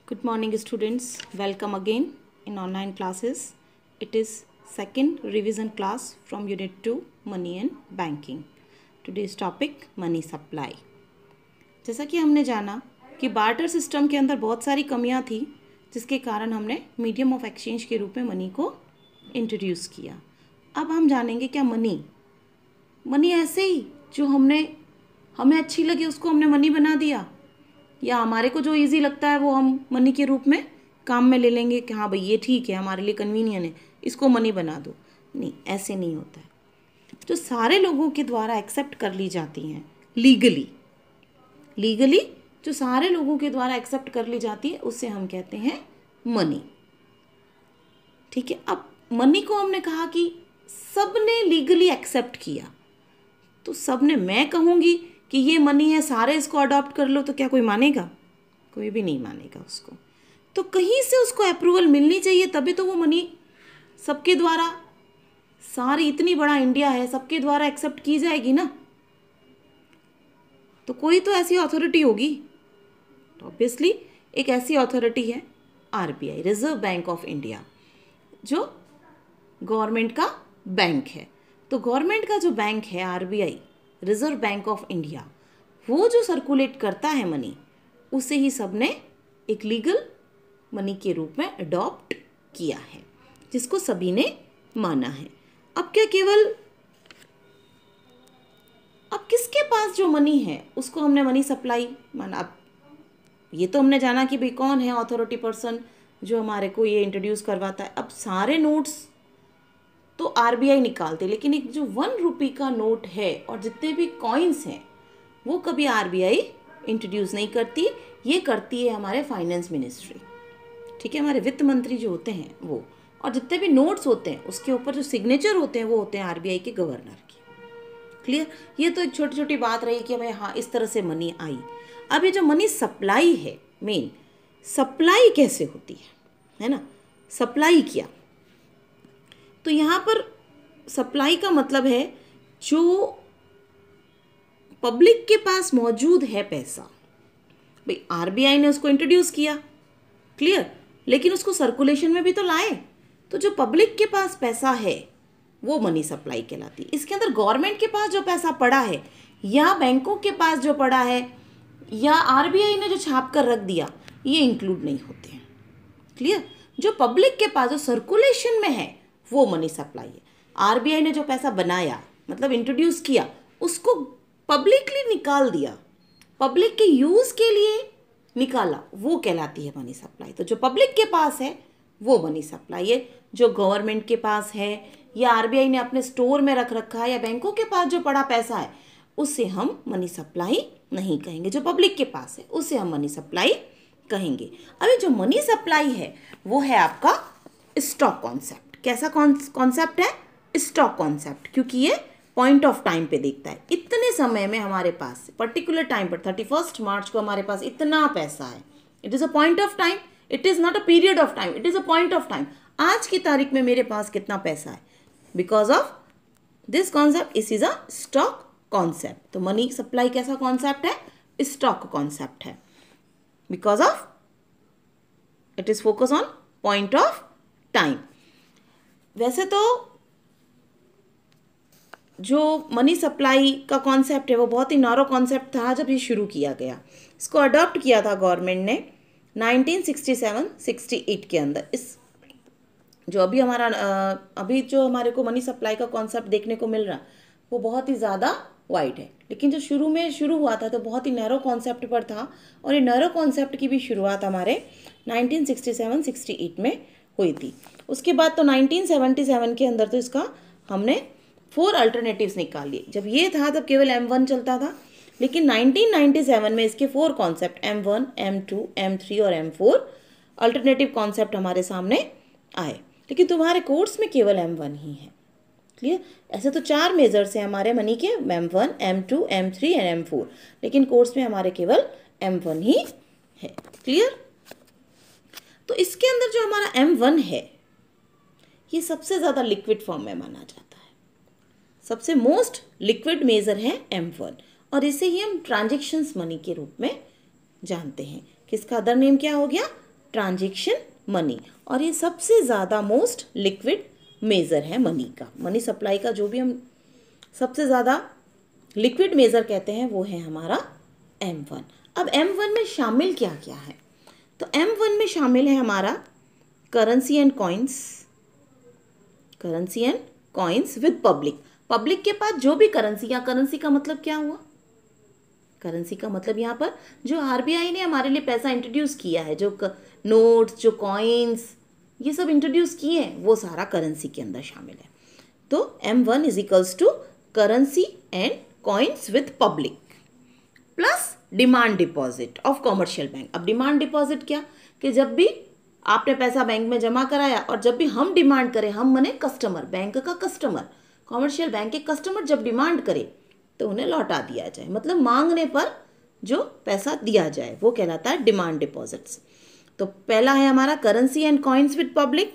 Good morning students, welcome again in online classes. It is second revision class from unit 2 money and banking. Today's topic money supply. जैसा कि हमने जाना कि barter system के अंदर बहुत सारी कमियां थी जिसके कारण हमने मीडियम ऑफ एक्सचेंज के रूप में मनी को इंट्रोड्यूस किया. अब हम जानेंगे क्या मनी ऐसे ही जो हमें अच्छी लगी उसको हमने मनी बना दिया, या हमारे को जो इजी लगता है वो हम मनी के रूप में काम में ले लेंगे कि हाँ भाई ये ठीक है, हमारे लिए कन्वीनियंट है, इसको मनी बना दो. नहीं, ऐसे नहीं होता है. जो सारे लोगों के द्वारा एक्सेप्ट कर ली जाती हैं लीगली जो सारे लोगों के द्वारा एक्सेप्ट कर ली जाती है उससे हम कहते हैं मनी. ठीक है. अब मनी को हमने कहा कि सबने लीगली एक्सेप्ट किया, तो सबने, मैं कहूँगी कि ये मनी है, सारे इसको अडॉप्ट कर लो, तो क्या कोई मानेगा? कोई भी नहीं मानेगा उसको. तो कहीं से उसको अप्रूवल मिलनी चाहिए, तभी तो वो मनी सबके द्वारा, सारी इतनी बड़ा इंडिया है, सबके द्वारा एक्सेप्ट की जाएगी ना. तो कोई तो ऐसी अथॉरिटी होगी. तो ऑब्वियसली एक ऐसी अथॉरिटी है RBI, reserve bank of India, जो गवर्नमेंट का बैंक है. तो गवर्नमेंट का जो बैंक है RBI, reserve bank of India, वो जो सर्कुलेट करता है मनी, उसे ही सबने एक लीगल मनी के रूप में अडॉप्ट किया है, जिसको सभी ने माना है. अब किसके पास जो मनी है उसको हमने मनी सप्लाई माना. अब ये तो हमने जाना कि भाई कौन है अथॉरिटी पर्सन जो हमारे को ये इंट्रोड्यूस करवाता है. अब सारे नोट्स तो आरबीआई निकालते, लेकिन एक जो 1 रुपये का नोट है और जितने भी कॉइन्स हैं वो कभी आरबीआई इंट्रोड्यूस नहीं करती. ये करती है हमारे फाइनेंस मिनिस्ट्री. ठीक है, हमारे वित्त मंत्री जो होते हैं वो. और जितने भी नोट्स होते हैं उसके ऊपर जो सिग्नेचर होते हैं वो होते हैं आरबीआई के गवर्नर की. क्लियर. ये तो एक छोटी छोटी बात रही कि भाई हाँ इस तरह से मनी आई. अब ये जो मनी सप्लाई है, मेन सप्लाई कैसे होती है ना, सप्लाई किया. तो यहाँ पर सप्लाई का मतलब है जो पब्लिक के पास मौजूद है पैसा. भाई आरबीआई ने उसको इंट्रोड्यूस किया, क्लियर, लेकिन उसको सर्कुलेशन में भी तो लाए. तो जो पब्लिक के पास पैसा है वो मनी सप्लाई कहलाती है. इसके अंदर गवर्नमेंट के पास जो पैसा पड़ा है, या बैंकों के पास जो पड़ा है, या आरबीआई ने जो छाप कर रख दिया, ये इंक्लूड नहीं होते हैं. क्लियर. जो पब्लिक के पास जो सर्कुलेशन में है वो मनी सप्लाई है. आरबीआई ने जो पैसा बनाया, मतलब इंट्रोड्यूस किया, उसको पब्लिकली निकाल दिया, पब्लिक के यूज़ के लिए निकाला, वो कहलाती है मनी सप्लाई. तो जो पब्लिक के पास है वो मनी सप्लाई है. जो गवर्नमेंट के पास है, या आरबीआई ने अपने स्टोर में रख रखा है, या बैंकों के पास जो पड़ा पैसा है, उससे हम मनी सप्लाई नहीं कहेंगे. जो पब्लिक के पास है उसे हम मनी सप्लाई कहेंगे. अभी जो मनी सप्लाई है वो है आपका स्टॉक कॉन्सेप्ट. कैसा कॉन्सेप्ट है? Stock concept. क्योंकि ये पॉइंट ऑफ टाइम पे देखता है. इतने समय में हमारे पास पर्टिकुलर टाइम पर 31 मार्च को हमारे पास इतना पैसा है. It is a point of time. It is not a period of time, it is a point of time. आज की तारीख में मेरे पास कितना पैसा है. बिकॉज ऑफ दिस कॉन्सेप्ट इस इज अ स्टॉक कॉन्सेप्ट. तो मनी सप्लाई कैसा कॉन्सेप्ट है? स्टॉक कॉन्सेप्ट है. Because of it is focus on point of time. वैसे तो जो मनी सप्लाई का कॉन्सेप्ट है वो बहुत ही नैरो कॉन्सेप्ट था जब ये शुरू किया गया. इसको अडॉप्ट किया था गवर्नमेंट ने 1967-68 के अंदर. इस जो अभी जो हमारे को मनी सप्लाई का कॉन्सेप्ट देखने को मिल रहा वो बहुत ही ज़्यादा वाइड है, लेकिन जो शुरू हुआ था तो बहुत ही नैरो कॉन्सेप्ट पर था. और ये नैरो कॉन्सेप्ट की भी शुरुआत हमारे 1967-68 में हुई थी. उसके बाद तो 1977 के अंदर तो इसका हमने 4 अल्टरनेटिव्स निकाल लिए. जब ये था तब केवल M1 चलता था, लेकिन 1997 में इसके 4 कॉन्सेप्ट M1, M2, M3 और M4 अल्टरनेटिव कॉन्सेप्ट हमारे सामने आए. लेकिन तुम्हारे कोर्स में केवल M1 ही है. क्लियर. ऐसे तो 4 मेजर्स हैं हमारे मनी के, M1, M2, M3 and M4, लेकिन कोर्स में हमारे केवल M1 ही है. क्लियर. तो इसके अंदर जो हमारा M1 है ये सबसे ज़्यादा लिक्विड फॉर्म में माना जाता है. सबसे मोस्ट लिक्विड मेजर है M1, और इसे ही हम ट्रांजैक्शंस मनी के रूप में जानते हैं. किसका अदर नेम क्या हो गया? ट्रांजैक्शन मनी, और ये सबसे ज़्यादा मोस्ट लिक्विड मेज़र है मनी का। मनी सप्लाई का जो भी हम सबसे ज़्यादा लिक्विड मेज़र कहते हैं वो है हमारा M1। अब M1 में शामिल क्या क्या है? तो M1 में शामिल है हमारा currency and coins, currency and coins with public. Public के पास जो भी करेंसी, या करेंसी का मतलब क्या हुआ? करेंसी का मतलब यहाँ पर जो आरबीआई ने हमारे लिए पैसा इंट्रोड्यूस किया है, जो नोट्स, जो कॉइन्स, ये सब इंट्रोड्यूस किए हैं, वो सारा करेंसी के अंदर शामिल है। तो M1 is equals to currency and coins with public plus demand deposit of commercial bank. अब डिमांड डिपॉजिट क्या, कि जब भी आपने पैसा बैंक में जमा कराया और जब भी हम डिमांड करें, हम मने कस्टमर, बैंक का कस्टमर, कॉमर्शियल बैंक के कस्टमर जब डिमांड करे तो उन्हें लौटा दिया जाए, मतलब मांगने पर जो पैसा दिया जाए वो कहलाता है डिमांड डिपॉजिट्स। तो पहला है हमारा currency and coins with public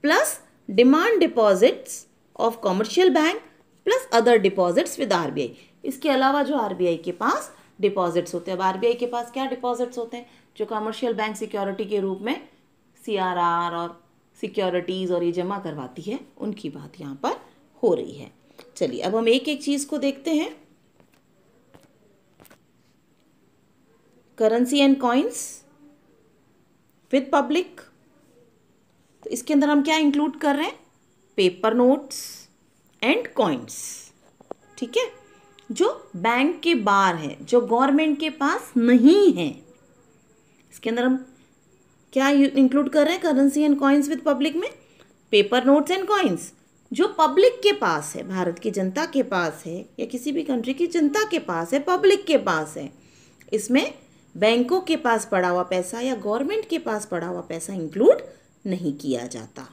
plus demand deposits of commercial bank plus other deposits with RBI. इसके अलावा जो आरबीआई के पास डिपॉजिट्स होते हैं, अब आरबीआई के पास क्या डिपॉजिट्स होते हैं? जो कॉमर्शियल बैंक सिक्योरिटी के रूप में सीआरआर और सिक्योरिटीज़ और ये जमा करवाती है, उनकी बात यहाँ पर हो रही है। चलिए अब हम एक एक चीज़ को देखते हैं। Currency and coins with public, तो इसके अंदर हम क्या इंक्लूड कर रहे हैं? पेपर नोट्स एंड कॉइन्स, ठीक है, जो बैंक के बाहर है, जो गवर्नमेंट के पास नहीं है। इसके अंदर हम क्या इंक्लूड कर रहे हैं currency and coins with public में? पेपर नोट्स एंड कॉइन्स जो पब्लिक के पास है, भारत की जनता के पास है या किसी भी कंट्री की जनता के पास है, पब्लिक के पास है। इसमें बैंकों के पास पड़ा हुआ पैसा या गवर्नमेंट के पास पड़ा हुआ पैसा इंक्लूड नहीं किया जाता।